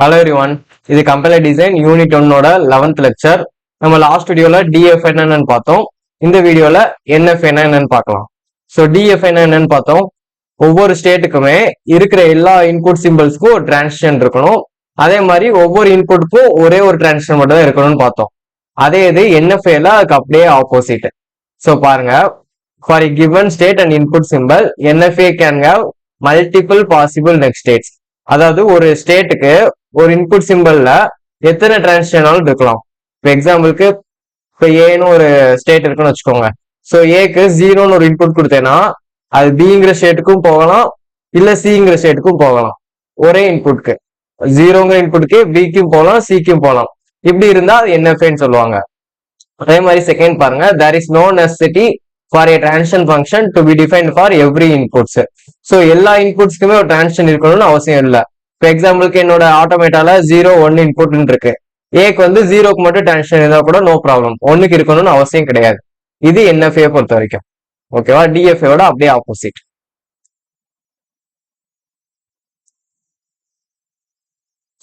Hello everyone, இது compiler design unit 1 11th lecture. நம்ம last வீடியோல DF என்னன்னு பார்த்தோம். இந்த வீடியோல NF என்னன்னு பார்க்கலாம். ஸோ DF என்னன்னு பார்த்தோம். ஒவ்வொரு ஸ்டேட்டுக்குமே இருக்கிற எல்லா இன்புட் சிம்பிள்ஸ்க்கும் ஒரு டிரான்சிஷன் இருக்கணும். அதே மாதிரி ஒவ்வொரு இன்புட்டுக்கும் ஒரே ஒரு டிரான்சிஷன் மட்டும் தான் இருக்கணும்னு பார்த்தோம். அதே இது NFAல அதுக்கு அப்படியே ஆப்போசிட். ஸோ பாருங்க, for a given state and input symbol NFA can have multiple possible next states. அதாவது ஒரு ஸ்டேட்டுக்கு ஒரு இன்புட் சிம்பிள்ல எத்தனை டிரான்சிஷனாலும் இருக்கலாம். இப்போ எக்ஸாம்பிளுக்கு இப்போ ஏன்னு ஒரு ஸ்டேட் இருக்குன்னு வச்சுக்கோங்க. ஸோ ஏக்கு 0ன்னு ஒரு இன்புட் கொடுத்தேன்னா அது பிங்கிற ஸ்டேட்டுக்கும் போகலாம், இல்ல சிங்கிற ஸ்டேட்டுக்கும் போகலாம். ஒரே இன்புட்க்கு 0ங்கிற இன்புட்க்கு பிக்கும் போகலாம், சிக்கும் போகலாம். இப்படி இருந்தா அது NFAன்னு சொல்லுவாங்க. அதே மாதிரி செகண்ட் பாருங்க, there is no necessity for a transition function to be defined for every inputs. So எல்லா இன்புட்ஸ்க்குமே ஒரு டிரான்சிஷன் இருக்கணும்னு அவசியம் இல்லை. இப்போ எக்ஸாம்பிளுக்கு என்னோட ஆட்டோமேட்டால 0 1 இன்புட்னு இருக்கு. ஏக்கு வந்து 0க்கு மட்டும் டிரான்சிஷன் இருந்தா கூட நோ ப்ராப்ளம், 1க்கு இருக்கணும்னு அவசியம் கிடையாது. இது NFA பொறுத்த வரைக்கும். ஓகேவா? DFAவோட அப்படியே ஆப்போசிட்.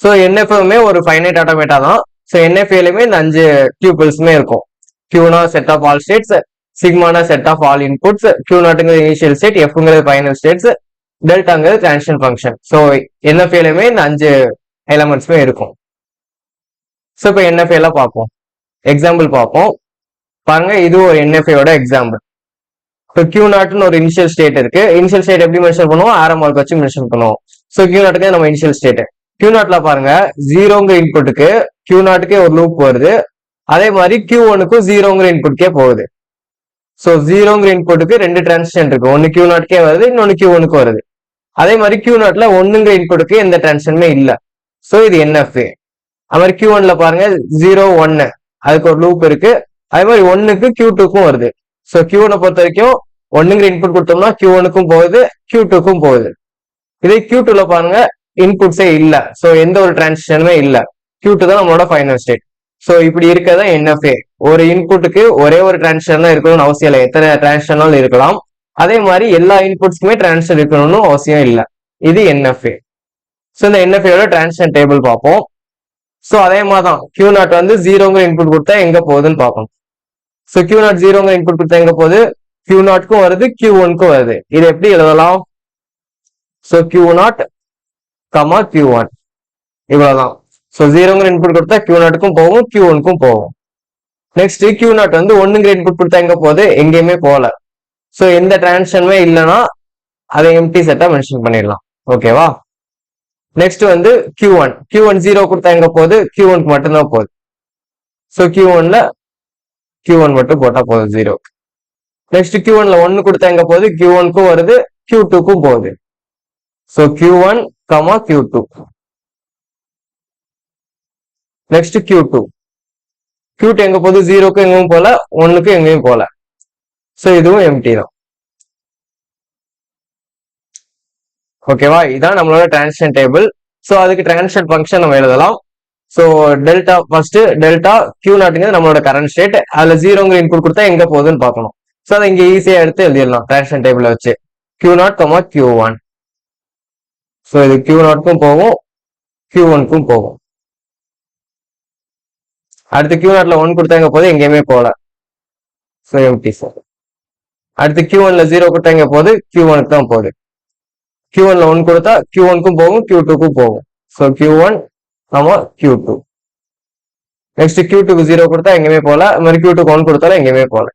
ஸோ NFAவுமே ஒரு ஃபைனைட் ஆட்டோமேட்டா தான். ஸோ NFAலுமே இந்த 5 டியூபிள்ஸுமே இருக்கும். Qனா செட் ஆஃப் ஆல் ஸ்டேட்ஸ், சிக்மானா செட் ஆஃப் ஆல் இன்புட்ஸ், Q0ங்கிறது இனிஷியல் ஸ்டேட், Fங்கிறது ஃபைனல் ஸ்டேட்ஸ், டெல்டாங்கிறது டிரான்சிஷன் ஃபங்க்ஷன். ஸோ NFAலுமே இந்த 5 எலமெண்ட்ஸுமே இருக்கும். ஸோ இப்போ NFAல பார்ப்போம், எக்ஸாம்பிள் பார்ப்போம். பாருங்க, இது ஒரு NFAவோட எக்ஸாம்பிள். இப்போ Q0ன்னு ஒரு இனிஷியல் ஸ்டேட் இருக்கு. இனிஷியல் ஸ்டேட் எப்படி மென்ஷன் பண்ணுவோம்? ஆரோ மார்க் வச்சு மென்ஷன் பண்ணுவோம். ஸோ Q0க்கு நம்ம இனிஷியல் ஸ்டேட். Q0ல பாருங்க, 0ங்கிற இன்புட்டுக்கு Q0க்கே ஒரு லூப் வருது. அதே மாதிரி Q1க்கும் 0ங்கிற இன்புட்கே போகுது. ஸோ 0ங்கிற இன்புட்டுக்கு 2 டிரான்சிஷன் இருக்கு. ஒன்னு Q0க்கே வருது, இன்னொன்னு Q1க்கு வருது. அதே மாதிரி Q0ல 1ங்கிற இன்புட்டுக்கு எந்த டிரான்சிஷனுமே இல்லை. ஸோ இது NFA. அது மாதிரி Q1ல பாருங்க 0 1 அதுக்கு ஒரு லூப் இருக்கு. அதே மாதிரி 1க்கு Q2க்கும் வருது. ஸோ Q1 பொறுத்த வரைக்கும் 1ங்கிற இன்புட் கொடுத்தோம்னா Q1க்கும் போகுது, Q2க்கும் போகுது. இதே Q2ல பாருங்க இன்புட்ஸே இல்லை. ஸோ எந்த ஒரு டிரான்சிஷனுமே இல்லை. Q2 தான் நம்மளோட ஃபைனல் ஸ்டேட். ஸோ இப்படி இருக்கதான் NFA. ஒரு இன்புட்டுக்கு ஒரே ஒரு டிரான்சிஷன் தான் இருக்கணும்னு அவசியம் இல்லை, எத்தனை டிரான்சிஷனாலும் இருக்கலாம். அதே மாதிரி எல்லா இன்புட்ஸ்க்குமே டிரான்சிஷன் இருக்கணும்னு அவசியம் இல்லை. இது NFA. ஸோ இந்த NFAயோட டிரான்சிஷன் டேபிள் பார்ப்போம். ஸோ அதே மாதிரி தான் Q0 வந்து 0ங்கிற இன்புட் கொடுத்தா எங்க போகுதுன்னு பார்ப்போம். ஸோ Q0 0ங்கிற இன்புட் கொடுத்தா எங்க போகுது? Q0க்கும் வருது, Q1க்கும் வருது. இது எப்படி எழுதலாம்? ஸோ Q0, Q1 இவ்வளவுதான். ஸோ 0ங்கிற இன்புட் கொடுத்தா Q0க்கும் போகும், Q1க்கும் போகும். நெக்ஸ்ட் Q0 வந்து 1ங்கிற இன்புட் கொடுத்தா எங்க போகுது? எங்கேயுமே போகல. ஸோ எந்த டிரான்சிஷனுமே இல்லைன்னா அதை எம்டி செட்டா மென்ஷன் பண்ணிடலாம். ஓகேவா? நெக்ஸ்ட் வந்து Q1 0 கொடுத்தா எங்க போகுது? Q1க்கு மட்டும்தான் போகுது. ஸோ Q1ல Q1 மட்டும் போட்டா போகுது 0. நெக்ஸ்ட் Q1ல 1 கொடுத்தா எங்க போகுது? Q1க்கும் வருது, Q2க்கும் போகுது. So Q1, Q2. Next Q2 எங்க போகுது? 0க்கும் எங்கேயும் போல, 1க்கும் எங்கேயும் போல. ஸோ இதுவும் எம்டி தான். ஓகேவா? இதான் நம்மளோட டிரான்சிஷன் டேபிள். ஸோ அதுக்கு டிரான்சிஷன் ஃபங்க்ஷன் நம்ம எழுதலாம். ஸோ டெல்டா ஃபர்ஸ்ட் டெல்டா Q0ங்கிறது நம்மளோட கரண்ட் ஸ்டேட். அதுல 0ங்கிற இன்புட் கொடுத்தா எங்க போகுதுன்னு பார்க்கணும். ஸோ அதை இங்க ஈஸியா எடுத்து எழுதிடலாம் டிரான்சிஷன் டேபிள் வச்சு. Q0, Q1. ஸோ இது Q0க்கும் போகும், Q1க்கும் போகும். அடுத்து Q0ல 1 கொடுத்தா எங்க போகுது? எங்கேயுமே போகல. So MD sir. அடுத்து Q1ல 0 கொடுத்தா எங்க போகுது? Q1க்கு தான் போகுது. Q1ல 1 கொடுத்தா Q1க்கும் போகும், Q2க்கும் போகும். So Q1, Q2. நெக்ஸ்ட் Q2க்கு 0 கொடுத்தா எங்கேயுமே போகல. அது மாதிரி Q2க்கு 1 கொடுத்தாலும் எங்கேயுமே போகல.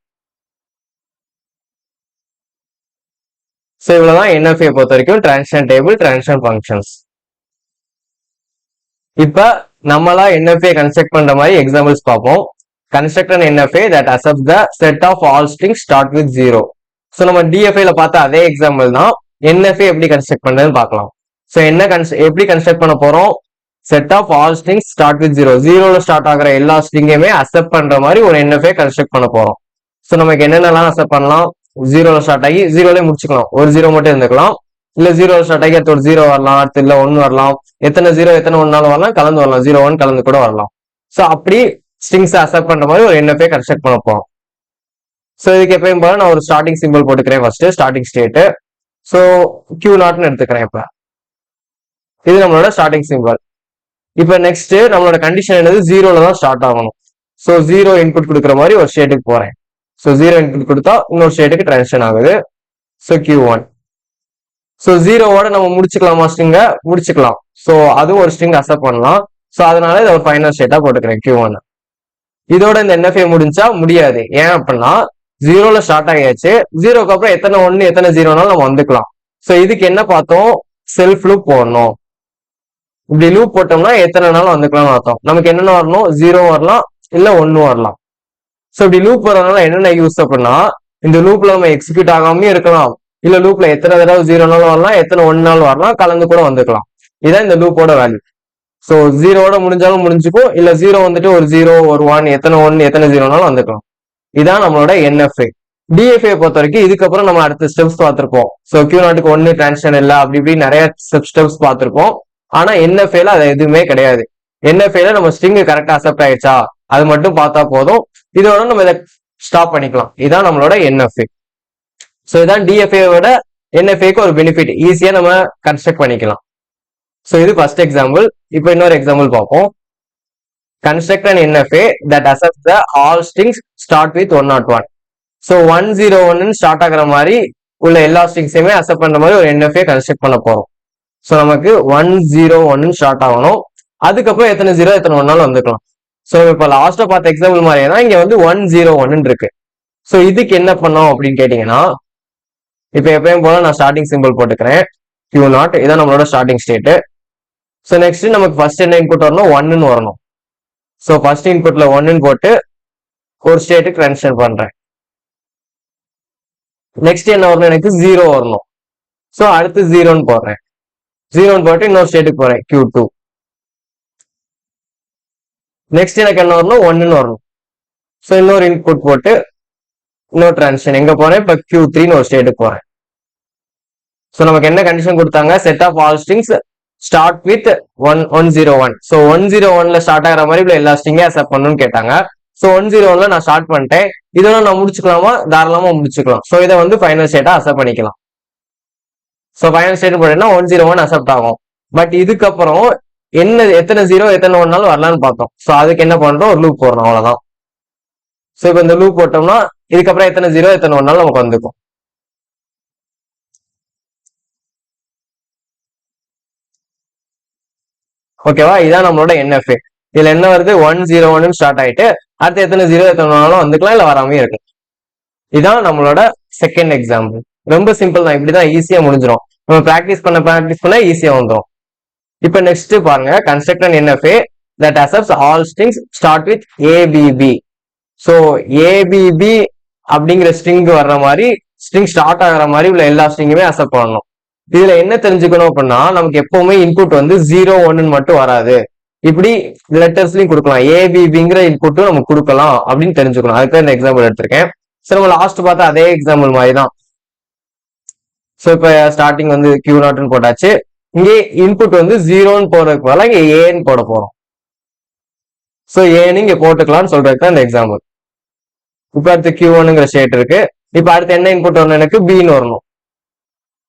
ஸோ இவ்வளவுதான் NFA பொறுத்த வரைக்கும் டிரான்சிஷன் டேபிள், டிரான்சிஷன் ஃபங்க்ஷன்ஸ். இப்ப நம்மளா NFA கன்ஸ்ட்ரக்ட் பண்ற மாதிரி எக்ஸாம்பிள்ஸ் பார்ப்போம். Construct an NFA that accepts the set of all strings start with 0. So நம்ம DFAல பார்த்த அதே எக்ஸாம்பிள் தான் NFA எப்படி கன்ஸ்ட்ரக்ட் பண்றதுன்னு பார்க்கலாம். ஸோ எப்படி கன்ஸ்ட்ரக்ட் பண்ண போறோம்? Set of all strings start with 0. 0ல ஸ்டார்ட் ஆகிற எல்லா ஸ்ட்ரிங்குமே அக்செப்ட் பண்ற மாதிரி ஒரு NFA கன்ஸ்ட்ரக்ட் பண்ண போறோம். ஸோ நமக்கு என்னென்னலாம் அக்செப்ட் பண்ணலாம்? 0ல ஸ்டார்ட் ஆகி 0ல முடிச்சுக்கலாம், ஒரு 0 மட்டும் இருந்துக்கலாம். இல்ல 0ல ஸ்டார்ட் ஆகி அடுத்த ஒரு 0 வரலாம், அடுத்து இல்ல 1 வரலாம். எத்தனை 0 எத்தனை 1 வரலாம், கலந்து வரலாம், 0 1 கலந்து கூட வரலாம். ஸோ அப்படி ஸ்ட்ரிங்ஸ் அக்செப்ட் பண்ற மாதிரி ஒரு NFA கன்ஸ்ட்ரக்ட் பண்ண போறோம். ஸோ இதுக்கு எப்பயும் போல நான் ஒரு ஸ்டார்டிங் சிம்பிள் போட்டுக்கிறேன். First starting state. ஸோ Q0ன்னு எடுத்துக்கிறேன். இப்ப இது நம்மளோட ஸ்டார்டிங் சிம்பிள். இப்ப நெக்ஸ்ட் நம்மளோட கண்டிஷன் என்னது, ஜீரோல தான் ஸ்டார்ட் ஆகணும். ஸோ ஜீரோ இன்புட் கொடுக்குற மாதிரி ஒரு ஸ்டேட்டுக்கு போறேன். ஸோ ஜீரோ இன்புட் கொடுத்தா இன்னொரு ஸ்டேட்டுக்கு டிரான்சிஷன் ஆகுது. So Q1. ஸோ ஜீரோவோட நம்ம முடிச்சுக்கலாமா ஸ்ட்ரிங்க? முடிச்சுக்கலாம். ஸோ அதுவும் ஒரு ஸ்ட்ரிங் அக்செப்ட் பண்ணலாம். ஸோ அதனால இதை ஒரு ஃபைனல் ஸ்டேட்டா போட்டுக்கிறேன் Q1. இதோட இந்த NFA முடிஞ்சா முடியாது. ஏன் அப்படின்னா ஜீரோல ஸ்டார்ட் ஆகியாச்சு. ஜீரோக்கு அப்புறம் எத்தனை ஒன்னு எத்தனை ஜீரோனாலும் நம்ம வந்துக்கலாம். ஸோ இதுக்கு என்ன பார்த்தோம், செல்ஃப் லூப் போடணும். இப்படி லூப் போட்டோம்னா எத்தனை நாளும் வந்துக்கலாம்னு அர்த்தம். நமக்கு என்னென்ன வரணும், ஜீரோ வரலாம் இல்ல ஒன்னு வரலாம். ஸோ இப்படி லூப் வரதுனால என்னென்ன யூஸ் அப்படின்னா, இந்த லூப்ல நம்ம எக்ஸிக்யூட் ஆகாமயே இருக்கலாம், இல்ல லூப்ல எத்தனை தடவை ஜீரோ நாள் வரலாம், எத்தனை ஒன்னு நாள் வரலாம், கலந்து கூட வந்துக்கலாம். இதான் இந்த லூப்போட வேல்யூ. ஸோ ஜீரோட முடிஞ்சாலும் முடிஞ்சுக்கும், இல்ல ஜீரோ வந்துட்டு ஒரு ஜீரோ ஒரு ஒன் எத்தனை ஒன்னு எத்தனை ஜீரோனாலும் வந்துக்கலாம். இதான் நம்மளோட NFA. DFA பொறுத்த வரைக்கும் இதுக்கப்புறம் நம்ம அடுத்த ஸ்டெப்ஸ் பார்த்திருப்போம். ஸோ Q0க்கு ஒன்னு டிரான்சிஷன் இல்லை, அப்படி இப்படி நிறைய ஸ்டெப்ஸ் பார்த்திருப்போம். ஆனா NFAல அது எதுவுமே கிடையாது. NFAல நம்ம ஸ்ட்ரிங் கரெக்டா அக்செப்ட் ஆயிடுச்சா அது மட்டும் பார்த்தா போதும். இதோட நம்ம இதை ஸ்டாப் பண்ணிக்கலாம். இதான் நம்மளோட NFA. ஸோ இதான் DFAவோட NFAக்கு ஒரு பெனிஃபிட், ஈஸியா நம்ம கன்ஸ்ட்ரக்ட் பண்ணிக்கலாம். ஸோ இது ஃபர்ஸ்ட் எக்ஸாம்பிள். இப்போ இன்னொரு எக்ஸாம்பிள் பார்ப்போம். Construct an NFA that accepts the all strings start with 101. So 101 start ஆகிற மாதிரி உள்ள எல்லா ஸ்ட்ரிங்ஸையுமே அக்செப்ட் பண்ற மாதிரி ஒரு NFA கன்ஸ்ட்ரக்ட் பண்ண போறோம். ஸோ நமக்கு 101 ஸ்டார்ட் ஆகணும். அதுக்கப்புறம் எத்தனை ஜீரோ எத்தனை ஒன்னாலும் வந்துக்கலாம். ஸோ இப்போ லாஸ்டா பார்த்த எக்ஸாம்பிள் மாதிரியே தான் இங்க வந்து 101 இருக்கு. ஸோ இதுக்கு என்ன பண்ணோம் அப்படின்னு கேட்டீங்கன்னா, இப்போ எப்பயும் போல நான் ஸ்டார்டிங் சிம்பிள் போட்டுக்கிறேன் Q0. இதான் நம்மளோட ஸ்டார்டிங் ஸ்டேட். ஸோ நெக்ஸ்ட் நமக்கு ஃபர்ஸ்ட் என்ன இன்புட் வரணும், 1ன்னு வரணும். ஸோ ஃபர்ஸ்ட் இன்புட்ல 1ன்னு போட்டு ஒரு ஸ்டேட்டுக்கு ட்ரான்ஸ்ஃபர் பண்றேன். நெக்ஸ்ட் என்ன வரணும், எனக்கு 0 வரணும். ஸோ அடுத்து 0ன்னு போடுறேன். 0ன்னு போட்டு இன்னொரு ஸ்டேட்டுக்கு போறேன் Q2. நெக்ஸ்ட் எனக்கு என்ன வரணும், 1ன்னு வரணும். ஸோ இன்னொரு இன்புட் போட்டு இன்னொரு டிரான்சிஷன் எங்க போறேன், இப்ப Q3ன்னு ஒரு ஸ்டேட்டுக்கு போறேன். ஸோ நமக்கு என்ன கண்டிஷன் கொடுத்தாங்க, set of all strings start with 101. So 101ல ஸ்டார்ட் ஆகிற மாதிரி எல்லா ஸ்ட்ரிங்கையும் அக்செப்ட் பண்ணணும்னு கேட்டாங்க. ஸோ 101ல நான் ஸ்டார்ட் பண்ணிட்டேன். இதோட நான் முடிச்சுக்கலாமா, தாராளமா முடிச்சுக்கலாம். ஸோ இதை வந்து ஃபைனல் ஸ்டேட்டா அக்செப்ட் பண்ணிக்கலாம். ஸோ ஃபைனல் ஸ்டேட் போட்டீங்கன்னா 101 அக்செப்ட் ஆகும். பட் இதுக்கப்புறம் என்ன எத்தனை ஜீரோ எத்தனை ஒன்னாலும் வரலான்னு பார்த்தோம். ஸோ அதுக்கு என்ன பண்றோம், ஒரு லூப் போடுறோம், அவ்வளவுதான். ஸோ இப்போ இந்த லூப் போட்டோம்னா இதுக்கப்புறம் எத்தனை ஜீரோ எத்தனை ஒன்னாலும் நமக்கு வந்துக்கும். ஓகேவா, இதான் நம்மளோட NFA. இதுல என்ன வருது, 101 ஸ்டார்ட் ஆயிட்டு அடுத்து எத்தனை ஜீரோ எத்தனை ஒன்னாலும் வந்துக்கலாம், இல்ல வராமே இருக்கு. இதான் நம்மளோட செகண்ட் எக்ஸாம்பிள். ரொம்ப சிம்பிள் தான், இப்படிதான் ஈஸியா முடிஞ்சிடும். நம்ம ப்ராக்டிஸ் பண்ண ஈஸியா வந்துடும். இப்ப நெக்ஸ்ட் பாருங்க, construct an NFA that accepts all strings start with ABB. So ABB அப்படிங்கிற ஸ்ட்ரிங் வர்ற மாதிரி, ஸ்ட்ரிங் ஸ்டார்ட் ஆகிற மாதிரி உள்ள எல்லா ஸ்ட்ரிங்குமே அக்செப்ட் பண்ணணும். இதுல என்ன தெரிஞ்சுக்கணும் அப்படின்னா, நமக்கு எப்பவுமே இன்புட் வந்து 0 1 மட்டும் வராது, இப்படி லெட்டர்ஸ்லயும் கொடுக்கலாம். ABBங்கிற இன்புட்டும் நமக்கு கொடுக்கலாம் அப்படின்னு தெரிஞ்சுக்கணும். அதுக்கு இந்த எக்ஸாம்பிள் எடுத்திருக்கேன். சரி, நம்ம லாஸ்ட் பார்த்தா அதே எக்ஸாம்பிள் மாதிரி தான். ஸோ இப்ப ஸ்டார்டிங் வந்து Q0ன்னு போட்டாச்சு. இங்கே இன்புட் வந்து 0ன்னு போறதுக்கு பதிலாக இங்க ஏன்னு போட போறோம். ஸோ ஏன்னு இங்க போட்டுக்கலாம்னு சொல்றதுக்கு தான் இந்த எக்ஸாம்பிள். இப்ப அடுத்து Q1ங்கிற ஸ்டேட் இருக்கு. இப்ப அடுத்து என்ன இன்புட் வரணும், எனக்கு Bன்னு வரணும்.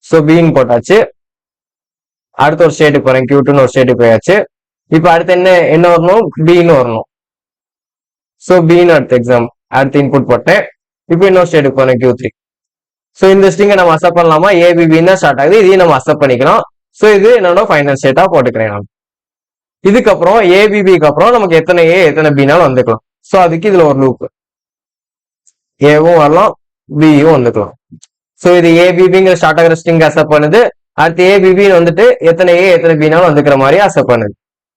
ஸோ Bன்னு போட்டாச்சு. அடுத்த ஒரு ஸ்டேட்டுக்கு போறேன், Q2ன்னு ஒரு ஸ்டேட்டுக்கு போயாச்சு. இப்ப அடுத்து என்ன வரணும், Bன்னு வரணும். ஸோ Bன்னு அடுத்த இன்புட் போட்டேன். இப்போ இன்னொரு ஸ்டேட்டுக்கு போறேன் Q3. ஸோ இந்த ஸ்ட்ரிங்கை நம்ம அக்செப்ட் பண்ணலாமா, ABBன்னு ஸ்டார்ட் ஆகுது, இதையும் நம்ம அக்செப்ட் பண்ணிக்கலாம். ஸோ இது என்னோட ஃபைனல் ஸ்டேட்டா போட்டுக்கிறேன் நான். இதுக்கப்புறம் ABBக்கு அப்புறம் நமக்கு எத்தனை A எத்தனை Bனாலும் வந்துக்கலாம். ஸோ அதுக்கு இதுல ஒரு லூப், ஏவும் வரலாம் பியும் வந்துக்கலாம். ஸோ இது ABBங்கிற ஸ்டார்ட் ஆகிற ஸ்ட்ரிங் அக்செப்ட் பண்ணுது. அடுத்து ABBன்னு வந்துட்டு எத்தனை A எத்தனை Bனாலும் வந்துக்கிற மாதிரி அக்செப்ட் பண்ணுது.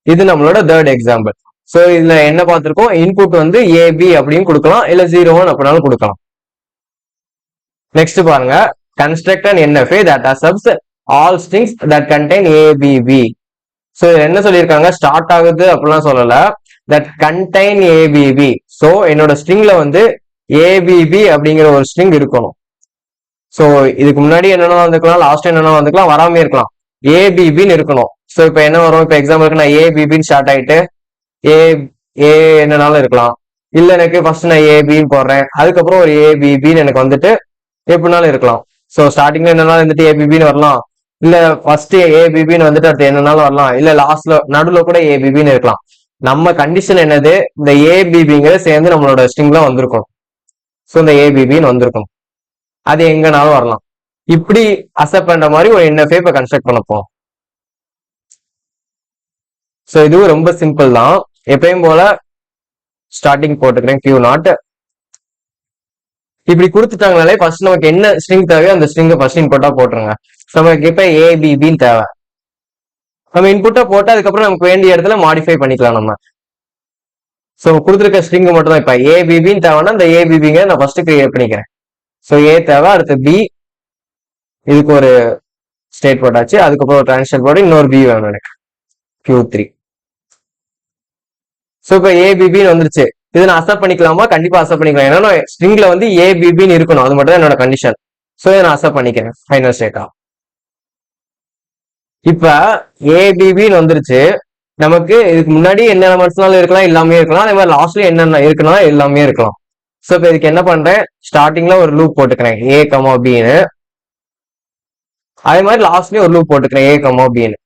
இது நம்மளோட தேர்ட் எக்ஸாம்பிள். ஸோ இதுல என்ன பார்த்திருக்கோம், இன்புட் வந்து AB அப்படின்னு கொடுக்கலாம், இல்ல 0 அப்படின்னாலும் கொடுக்கலாம். நெக்ஸ்ட் பாருங்க, construct an NFA that accepts all strings that contain ABB. So என்ன சொல்லியிருக்காங்க, ஸ்டார்ட் ஆகுது அப்படிலாம் சொல்லல, that contain ABB. ஸோ என்னோட ஸ்ட்ரிங்ல வந்து ABB அப்படிங்கிற ஒரு ஸ்ட்ரிங் இருக்கணும். ஸோ இதுக்கு முன்னாடி என்னென்ன வந்துக்கலாம், லாஸ்ட் என்னென்ன வந்துக்கலாம், வராமே இருக்கலாம், ABBன்னு இருக்கணும். ஸோ இப்போ என்ன வரும், இப்போ எக்ஸாம்பிளுக்கு நான் ABBன்னு ஸ்டார்ட் ஆயிட்டு ஏ என்னனாலும் இருக்கலாம், இல்ல எனக்கு ஃபர்ஸ்ட் நான் ABன்னு போடுறேன், அதுக்கப்புறம் ஒரு ABBன்னு எனக்கு வந்துட்டு எப்படினாலும் இருக்கலாம். ஸோ ஸ்டார்டிங்ல என்னன்னாலும் வந்துட்டு ABBன்னு வரலாம், இல்ல ஃபர்ஸ்ட் ஏபிபின்னு வந்துட்டு அடுத்து என்னன்னாலும் வரலாம், இல்ல லாஸ்ட்ல நடுவுல கூட ஏபிபின்னு இருக்கலாம். நம்ம கண்டிஷன் என்னது, இந்த ஏபிபிங்கிற சேர்ந்து நம்மளோட ஸ்ட்ரிங்ல வந்திருக்கும். ஸோ இந்த ஏபிபின்னு வந்திருக்கும், அது எங்கனாலும் வரலாம். இப்படி அக்செப்ட் பண்ற மாதிரி ஒரு என்எஃப்ஏ இப்ப கன்ஸ்ட்ரக்ட் பண்ண போறோம். ஸோ இதுவும் ரொம்ப சிம்பிள் தான். எப்பயும் போல ஸ்டார்டிங் போட்டுக்கிறேன் Q0. இப்படி கொடுத்துட்டாங்கனாலே ஃபர்ஸ்ட் நமக்கு என்ன ஸ்ட்ரிங் தேவையோ அந்த ஸ்ட்ரிங்கை ஃபர்ஸ்ட் இன்புட்டா போட்டுருங்க. நமக்கு இப்ப ஏபிபின்னு தேவை, நம்ம இன்புட்டா போட்டு அதுக்கப்புறம் நமக்கு வேண்டிய இடத்துல மாடிஃபை பண்ணிக்கலாம் நம்ம. ஸோ கொடுத்துருக்க ஸ்ட்ரிங் மட்டும் தான் இப்ப ஏபிபின்னு தேவைன்னா இந்த ஏபிபிங்க நான் ஃபர்ஸ்ட் கிரியேட் பண்ணிக்கிறேன். ஸோ ஏ தேவை, அடுத்து பி, இதுக்கு ஒரு ஸ்டேட் போட்டாச்சு, அதுக்கப்புறம் ஒரு டிரான்சிஷன் போட்டு இன்னொரு பி வேணும் எனக்கு Q3. ஸோ இப்போ ஏபிபின்னு வந்துருச்சு. இதை நான் அக்செப்ட் பண்ணிக்கலாமா? கண்டிப்பா அக்செப்ட் பண்ணிக்கலாம். ஏன்னா ஸ்ட்ரிங்ல வந்து ஏபிபின்னு இருக்கணும், அது மட்டும் தான் என்னோட கண்டிஷன். ஸோ இதை நான் அக்செப்ட் பண்ணிக்கிறேன் ஃபைனல் ஸ்டேட்டா. இப்ப ஏபிபின்னு வந்துருச்சு. நமக்கு இதுக்கு முன்னாடி என்ன எலமெண்ட்ஸ்னாலும் இருக்கலாம், எல்லாமே இருக்கலாம். அதே மாதிரி லாஸ்ட்ல என்னென்ன இருக்குன்னா எல்லாமே இருக்கலாம். ஸோ இப்போ இதுக்கு என்ன பண்றேன், ஸ்டார்டிங்ல ஒரு லூப் போட்டுக்கிறேன் ஏ கமா பின்னு, அதே மாதிரி லாஸ்ட்லயும் ஒரு லூப் போட்டுக்கிறேன் ஏ கமா பின்னு.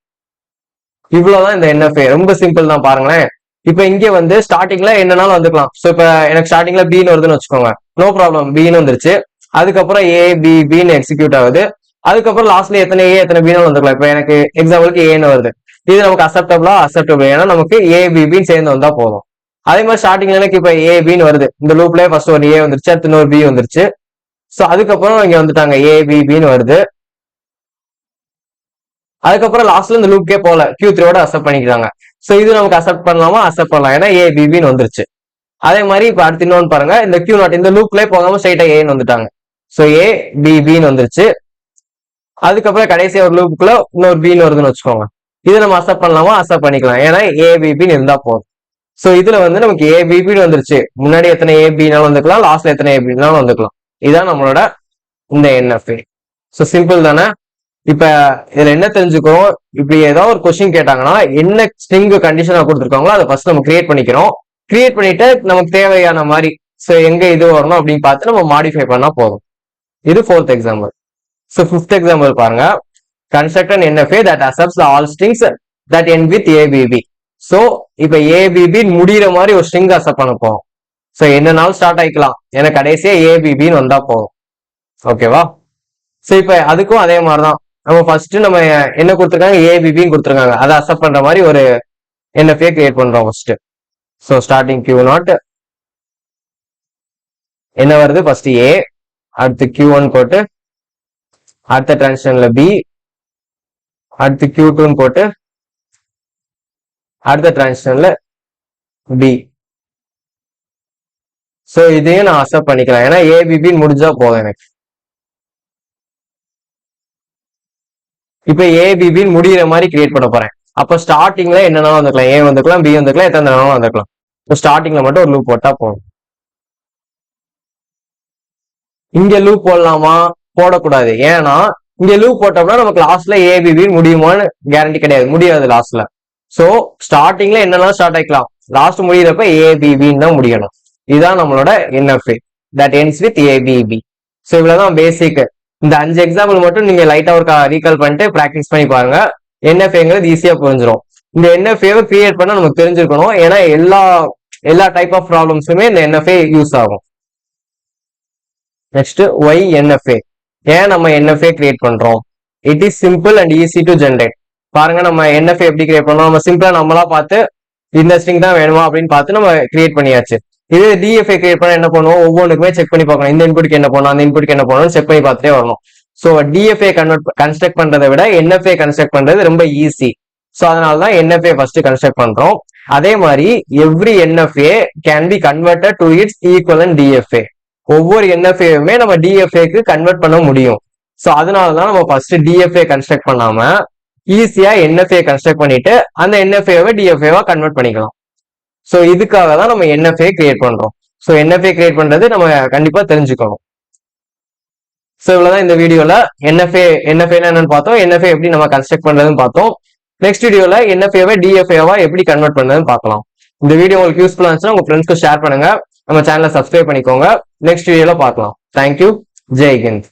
இவ்வளவுதான் இந்த என்எஃப்ஏ, ரொம்ப சிம்பிள் தான் பாருங்களேன். இப்ப இங்க வந்து ஸ்டார்டிங்ல என்னன்னாலும் வந்துக்கலாம். ஸோ இப்ப எனக்கு ஸ்டார்டிங்ல பின்னு வருதுன்னு வச்சுக்கோங்க, நோ ப்ராப்ளம், பின்னு வந்துருச்சு. அதுக்கப்புறம் ஏ பி பின்னு எக்ஸிக்யூட் ஆகுது. அதுக்கப்புறம் லாஸ்ட்ல எத்தனை ஏ எத்தனை பின்னு வந்துக்கலாம். இப்ப எனக்கு எக்ஸாம்பிளுக்கு ஏன்னு வருது, இது நமக்கு அக்செப்டபிள், ஏன்னா நமக்கு ஏ பின்னு சேர்ந்து வந்தா போதும். அதே மாதிரி ஸ்டார்டிங்ல எனக்கு இப்ப ஏ பின்னு வருது, இந்த லூப்லயே ஃபர்ஸ்ட் ஒரு ஏ வந்துருச்சு, அடுத்து இன்னொரு பி வந்துருச்சு. ஸோ அதுக்கப்புறம் இங்க வந்துட்டாங்க ஏ பின்னு வருது. அதுக்கப்புறம் லாஸ்ட்ல இந்த லூப்கே போல Q3யோட அக்செப்ட் பண்ணிக்கிறாங்க. ஸோ இது நமக்கு அக்செப்ட் பண்ணலாமா? அக்செப்ட் பண்ணலாம், ஏன்னா ஏ பின்னு வந்துருச்சு. அதே மாதிரி இப்ப அடுத்து இன்னொன்னு பாருங்க, இந்த Q0 இந்த லூப்லயே போகாம ஸ்ட்ரைட்டா ஏன்னு வந்துட்டாங்க. ஸோ ஏ பின்னு வந்துருச்சு. அதுக்கப்புறம் கடைசி ஒரு லூப்புக்குள்ள இன்னொரு பின்னு வருதுன்னு வச்சுக்கோங்க, இது நம்ம அக்செப்ட் பண்ணலாமா? அக்செப்ட் பண்ணிக்கலாம், ஏன்னா ஏ பின்னு இருந்தா போதும். ஸோ இதுல வந்து நமக்கு ஏ பின்னு வந்துருச்சு. முன்னாடி எத்தனை ஏ பினாலும் வந்துக்கலாம், லாஸ்ட்ல எத்தனை ஏ பினாலும் வந்துக்கலாம். இதான் நம்மளோட இந்த என்எஃப்ஏ. ஸோ சிம்பிள் தானே. இப்ப இதுல என்ன தெரிஞ்சுக்கிறோம், இப்படி ஏதாவது ஒரு கொஸ்டின் கேட்டாங்கன்னா என்ன ஸ்ட்ரிங் கண்டிஷனா கொடுத்துருக்காங்களோ அதை ஃபர்ஸ்ட் நம்ம கிரியேட் பண்ணிக்கிறோம். கிரியேட் பண்ணிட்டு நமக்கு தேவையான மாதிரி ஸோ எங்க இது வரணும் அப்படின்னு பார்த்து நம்ம மாடிஃபை பண்ணா போதும். இது 4th example. So 5th example பாருங்க, construct an NFA that accepts all strings that end with ABB. So இப்ப ஏபிபி முடிகிற மாதிரி ஒரு ஸ்ட்ரிங் அக்செப்ட் பண்ண போகும். ஸோ என்னன்னாலும் ஸ்டார்ட் ஆயிக்கலாம், எனக்கு கடைசியா ஏபிபின்னு வந்தா போதும். ஓகேவா? ஸோ இப்ப அதுக்கும் அதே மாதிரிதான், நம்ம ஃபர்ஸ்ட் நம்ம என்ன கொடுத்துருக்காங்க, ஏபிபின்னு கொடுத்துருக்காங்க, அதை அக்செப்ட் பண்ற மாதிரி ஒரு NFA கிரியேட் பண்றோம் ஃபர்ஸ்ட். ஸோ ஸ்டார்டிங் Q0 என்ன வருது, ஃபர்ஸ்ட் ஏ, அடுத்து Q1 போட்டு, அடுத்த டிரான்சிஷன்ல பி, அடுத்து Q2 போட்டு, அடுத்த டிரான்சிஷன்ல பி. ஸோ இதையும் நான் அக்செப்ட் பண்ணிக்கலாம், ஏன்னா ஏபிபின்னு முடிஞ்சா போதும் எனக்கு. இப்ப ஏபிபின்னு முடிகிற மாதிரி கிரியேட் பண்ண போறேன். அப்ப ஸ்டார்டிங்ல என்னன்னாலும் வந்துக்கலாம், ஏ வந்துக்கலாம், பி வந்துக்கலாம், எத்தனை நாளும் வந்துக்கலாம். ஸ்டார்டிங்ல மட்டும் ஒரு லூப் போட்டா போதும். இங்க லூப் போடலாமா? போடக்கூடாது, ஏன்னா இங்க லூப் போட்டோம்னா நமக்கு லாஸ்ட்ல ஏபிபி முடியுமான்னு கேரண்டி கிடையாது, முடியாது லாஸ்ட்ல. சோ ஸ்டார்டிங்ல என்னெல்லாம் ஸ்டார்ட் ஆயிக்கலாம், லாஸ்ட் முடியிறப்ப ஏபிபின்னு தான் முடியணும். இதுதான் நம்மளோட NFA that ends with ABB. So இவ்வளவுதான் பேசிக். இந்த 5 எக்ஸாம்பிள் மட்டும் நீங்க லைட்டா ஒரு ரீகால் பண்ணிட்டு ப்ராக்டிஸ் பண்ணி பாருங்க, NFAங்கிறது ஈஸியா புரிஞ்சிடும். இந்த NFAவை கிரியேட் பண்ண நமக்கு தெரிஞ்சிருக்கணும், ஏன்னா எல்லா டைப் ஆஃப் ப்ராப்ளம்ஸுமே இந்த NFA யூஸ் ஆகும். Next why NFA. ஏன் நம்ம NFA கிரியேட் பண்றோம்? It is simple and easy to generate. பாருங்க நம்ம NFA எப்படி கிரியேட் பண்ணோம், நம்ம சிம்பிளா நம்மளா பார்த்து இந்த ஸ்ட்ரிங் தான் வேணுமா அப்படின்னு பார்த்து நம்ம கிரியேட் பண்ணியாச்சு. இது DFA கிரியேட் பண்ண என்ன பண்ணுவோம், ஒவ்வொன்றுக்குமே செக் பண்ணி பார்க்கணும், இந்த இன்புட்க்கு என்ன பண்ணணும், அந்த இன்புட்க்கு என்ன பண்ணணும் செக் பண்ணி பார்த்துட்டே வரணும். ஸோ DFA கன்ஸ்ட்ரக்ட் பண்றதை விட NFA கன்ஸ்ட்ரக்ட் பண்றது ரொம்ப ஈஸி. ஸோ அதனாலதான் NFA ஃபர்ஸ்ட் கன்ஸ்ட்ரக்ட் பண்றோம். அதே மாதிரி every NFA can be converted to it's equivalent DFA. ஒவ்வொரு NFAவுமே நம்ம DFAக்கு கன்வெர்ட் பண்ண முடியும். ஸோ அதனாலதான் நம்ம ஃபர்ஸ்ட் DFA கன்ஸ்ட்ரக்ட் பண்ணாம ஈஸியா NFA கன்ஸ்ட்ரக்ட் பண்ணிட்டு அந்த NFAவை DFAவா கன்வெர்ட் பண்ணிக்கலாம். ஸோ இதுக்காக தான் நம்ம NFA கிரியேட் பண்றோம். ஸோ NFA கிரியேட் பண்றது நம்ம கண்டிப்பா தெரிஞ்சுக்கணும். ஸோ இவ்வளவுதான் இந்த வீடியோல NFA என்னன்னு பார்த்தோம், NFA எப்படி நம்ம கன்ஸ்ட்ரக்ட் பண்றதுன்னு பார்த்தோம். நெக்ஸ்ட் வீடியோல NFAவை DFAவா எப்படி கன்வெர்ட் பண்றதுன்னு பார்க்கலாம். இந்த வீடியோ உங்களுக்கு யூஸ்ஃபுல்லா இருந்துச்சுன்னா உங்க ஃப்ரெண்ட்ஸ்க்கு ஷேர் பண்ணுங்க, நம்ம சேனலை சப்ஸ்கிரைப் பண்ணிக்கோங்க. நெக்ஸ்ட் வீடியோல பார்க்கலாம். தேங்க்யூ. ஜெய் ஹிந்த்.